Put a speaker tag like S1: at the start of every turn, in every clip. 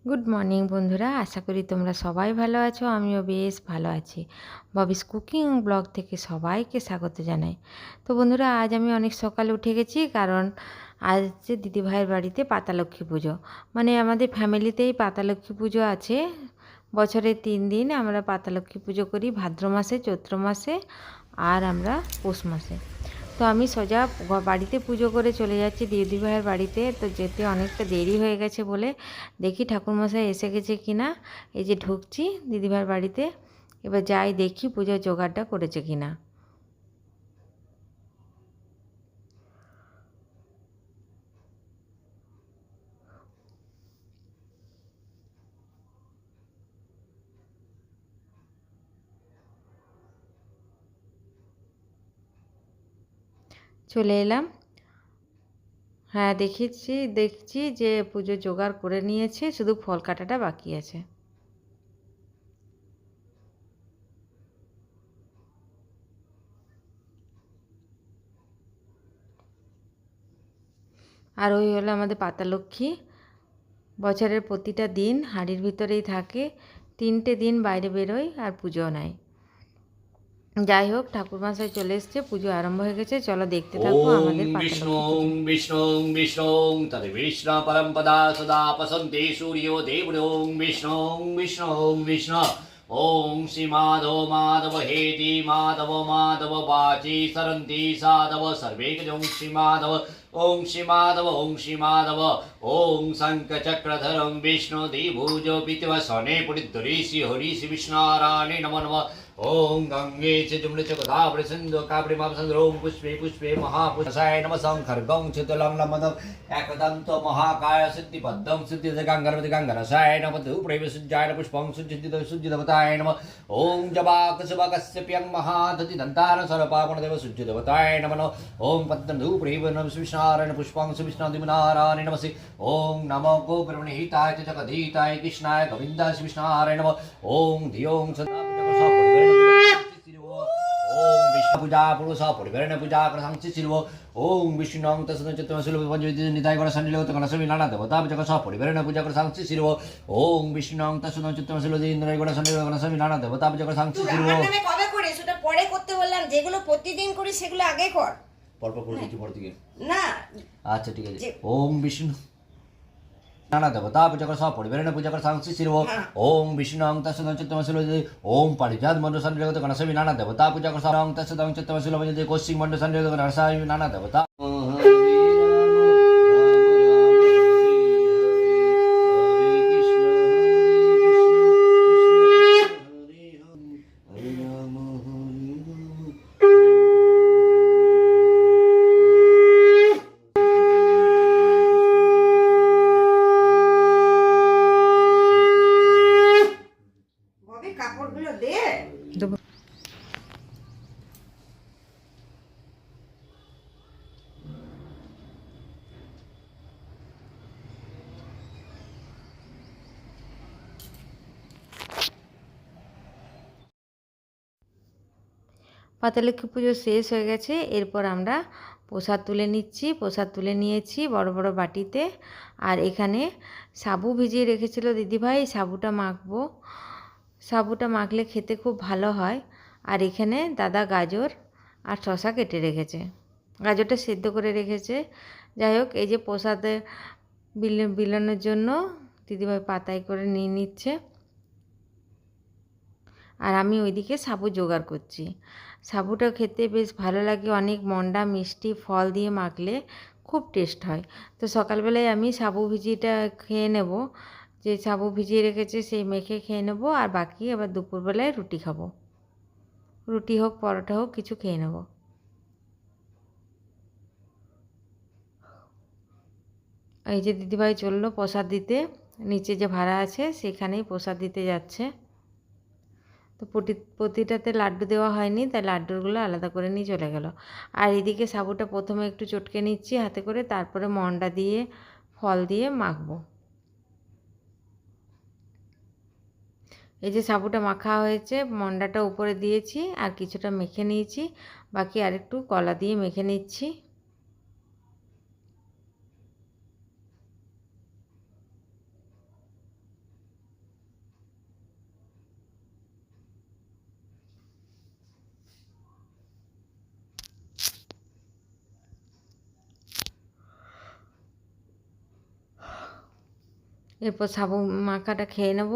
S1: Good morning বন্ধুরা, আশা করি তোমরা সবাই ভালো আছো। আমিও বেশ ভালো আছি। ববিস কুকিং ব্লগ থেকে সবাইকে স্বাগত জানাই। তো বন্ধুরা, আজ আমি অনেক সকালে উঠে গেছি, কারণ আজ যে দিদিভাইয়ের বাড়িতে পাতালক্ষ্মী পুজো। মানে আমাদের ফ্যামিলিতেই পাতালক্ষ্মী পুজো আছে। বছরে 3 দিন আমরা পাতালক্ষ্মী পুজো করি, ভাদ্র মাসে, চৈত্র মাসে আর আমরা পৌষ মাসে। তো আমি সোজা বাড়িতে পুজো করে চলে যাচ্ছি দিদিভাইয়ের বাড়িতে। তো যেতে অনেকটা দেরি হয়ে গেছে বলে দেখি ঠাকুরমশাই এসে গেছে কি না। এই যে ঢুকছি দিদিভাইয়ের বাড়িতে, এবার যাই দেখি পুজোর জোগাড়টা করেছে কি না। চলে এলাম। হ্যাঁ, দেখছি যে পুজো জোগাড় করে নিয়েছে, শুধু ফল কাটাটা বাকি আছে। আর ওই হলো আমাদের পাতালক্ষ্মী। বছরের প্রতিটা দিন হাঁড়ির ভিতরেই থাকে, 3টে দিন বাইরে বেরোয় আর পুজো নেয়। যাই হোক, ঠাকুরমশাই চলে এসছে, পুজো আরম্ভ হয়ে গেছে। চলো দেখতে থাকো আমাদের
S2: ॐ
S1: পাতালক্ষ্মী
S2: विष्णुं
S1: পুজো।
S2: विष्णुं विष्णुं तद्विष्णु परं पदा सदा पसन्ति सूर्यो देवों विष्णुं विष्णुं विष्णु ॐ श्रीमाधव माधव हेति माधव माधव वाची सरन्ति साधव सर्वे गजं श्रीमाधव ॐ श्रीमाधव ॐ श्रीमाधव ॐ शङ्खचक्रधरं विष्णुदेवभुजो पितवसने पुरिद्धरीषि हरीषि विष्णुनारायणे नमो नमः ॐ गङ्गे च जमुने च गोदावरि सिन्धु कावेरी मापसन्द्रो पुष्पे पुष्पे महापुरुषाय नमः खड्गं चितलं लम्बदं एकदन्त महाकाय सिद्धिबद्धं सिद्धिदगाङ्गरवति गाङ्गरसाय नमः धूप्रेव सुज्जाय पुष्पं सुज्जितवताय नमः ॐ जबाकसुबकस्य प्यं महादति दन्तान सर्वपावनदेव सुज्जितवताय नमः ॐ पद्मं धूप्रेव नमः विष्णारायण पुष्पं सुविष्णुदिनारायण नमः ॐ नमो गोब्रह्मणिहिताय च जगदीताय कृष्णाय गोविन्दाय विष्णारायण नमः ॐ धियों सदा पूजा पुरुष परिवार पूजा संचिव ओं विष्णु तस्चित्तमशिलनिताय गणसंनिलगणसमिनाना देवता जगस परिवार पूजा कर संचिव ओं विष्णु तस्चित्तमशिलनिताय गणसंनिलगणसमिनाना देवता जगस संचिव
S3: কবে করে সেটা পরে করতে বললাম, যেগুলো প্রতিদিন করি সেগুলো আগে কর।
S2: পরপর করে দিচ্ছি পর থেকে
S3: না
S2: আচ্ছা ঠিক আছে ওং বিষ্ণু नाना देवता पूजा कर परिवार पूजा कर संचिव ओं विष्णु तस्चित्तमशिल ओं पारिजात मंडल गणसमि नाना देवता पूजा कर तस्चित्तमशिल कौशिक मंडल गणसमि नाना देवता
S3: ববি কাপড়গুলো দে।
S1: পাতালক্ষ্মী পুজো শেষ হয়ে গেছে। এরপর আমরা প্রসাদ তুলে নিচ্ছি। প্রসাদ তুলে নিয়েছি বড় বড় বাটিতে। আর এখানে সাবু ভিজিয়ে রেখেছিল দিদিভাই, সাবুটা মাখবো। সাবুটা মাখলে খেতে খুব ভালো হয়। আর এখানে দাদা গাজর আর শশা কেটে রেখেছে, গাজরটা সেদ্ধ করে রেখেছে। যাই হোক, এই যে প্রসাদে বিলানোর জন্য দিদিভাই পাতায় করে নিয়ে নিচ্ছে, আর আমি ওইদিকে সাবু জোগাড় করছি। সাবুটা খেতে বেশ ভালো লাগে, অনেক মন্ডা মিষ্টি ফল দিয়ে মাখলে খুব টেস্ট হয়। তো সকালবেলায় আমি সাবু ভিজিয়েটা খেয়ে নেব, যে সাবু ভিজিয়ে রেখেছে সেই মেখে খেয়ে নেব। আর বাকি আবার দুপুরবেলায় রুটি খাবো, রুটি হোক পরোটা হোক কিছু খেয়ে নেব। এই যে দিদিভাই চললো প্রসাদ দিতে, নিচে যে ভাড়া আছে সেখানেই প্রসাদ দিতে যাচ্ছে। তো প্রতিটাতে লাড্ডু দেওয়া হয়নি, তাই লাড্ডুগুলো আলাদা করে নিয়ে চলে গেল। আর এদিকে সাবুটা প্রথমে একটু চটকে নিচ্ছি হাতে করে, তারপরে মন্ডা দিয়ে ফল দিয়ে মাখবো। এই যে সাবুটা মাখা হয়েছে, মন্ডাটা উপরে দিয়েছি আর কিছুটা মেখে নিয়েছি, বাকি আরেকটু কলা দিয়ে মেখে নিচ্ছি। এরপর সাবু মাখাটা খেয়ে নেব।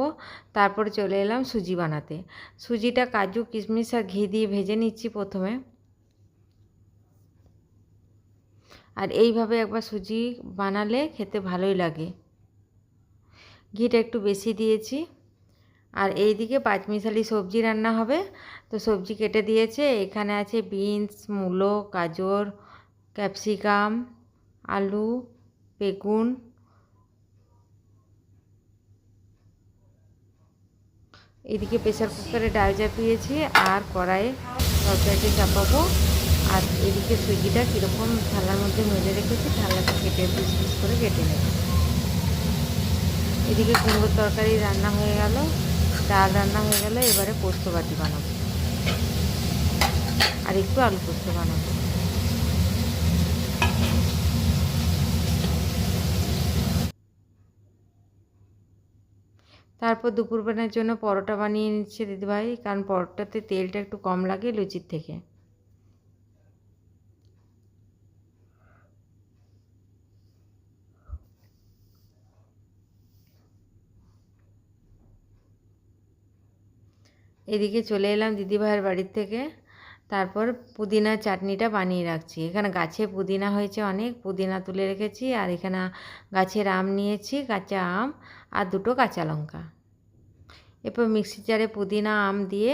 S1: তারপরে চলে এলাম সুজি বানাতে। সুজিটা কাজু কিশমিশ আর ঘি দিয়ে ভেজে নিচ্ছি প্রথমে। আর এইভাবে একবার সুজি বানালে খেতে ভালোই লাগে। ঘিটা একটু বেশি দিয়েছি। আর এইদিকে পাঁচমিশালি সবজি রান্না হবে, তো সবজি কেটে দিয়েছে। এখানে আছে বিনস, মূলো, গাজর, ক্যাপসিকাম, আলু, বেগুন। এদিকে প্রেসার কুকারে ডাল চাপিয়েছি আর কড়াইয়ে তরকারিটা চাপাবো। আর এদিকে সুজিটা কীরকম থালার মধ্যে মেলে রেখেছি, থালাটা কেটে পিস পিস করে কেটে নেব। এদিকে কুমড়োর তরকারি রান্না হয়ে গেল, ডাল রান্না হয়ে গেল। এবারে পোস্ত বাটি বানাবো আর একটু আলু পোস্ত বানাবো। তারপর দুপুরবেলার জন্য পরোটা বানিয়ে নিচ্ছে দিদিভাই, কারণ পরোটাতে তেলটা একটু কম লাগে লুচির থেকে। এদিকে চলে এলাম দিদিভাইয়ের বাড়ির থেকে। তারপর পুদিনার চাটনিটা বানিয়ে রাখছি। এখানে গাছে পুদিনা হয়েছে অনেক, পুদিনা তুলে রেখেছি। আর এখানে গাছের আম নিয়েছি, কাঁচা আম আর 2টো কাঁচা লঙ্কা। এরপর মিক্সি জারে পুদিনা, আম দিয়ে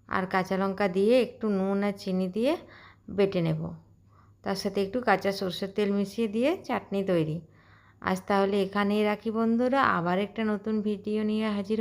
S1: আর কাঁচা লঙ্কা দিয়ে একটু নুন আর চিনি দিয়ে বেটে নেব। তার সাথে একটু কাঁচা সরষের তেল মিশিয়ে দিয়ে চাটনি তৈরি। আজ তাহলে এখানেই রাখি বন্ধুরা, আবার একটা নতুন ভিডিও নিয়ে হাজির।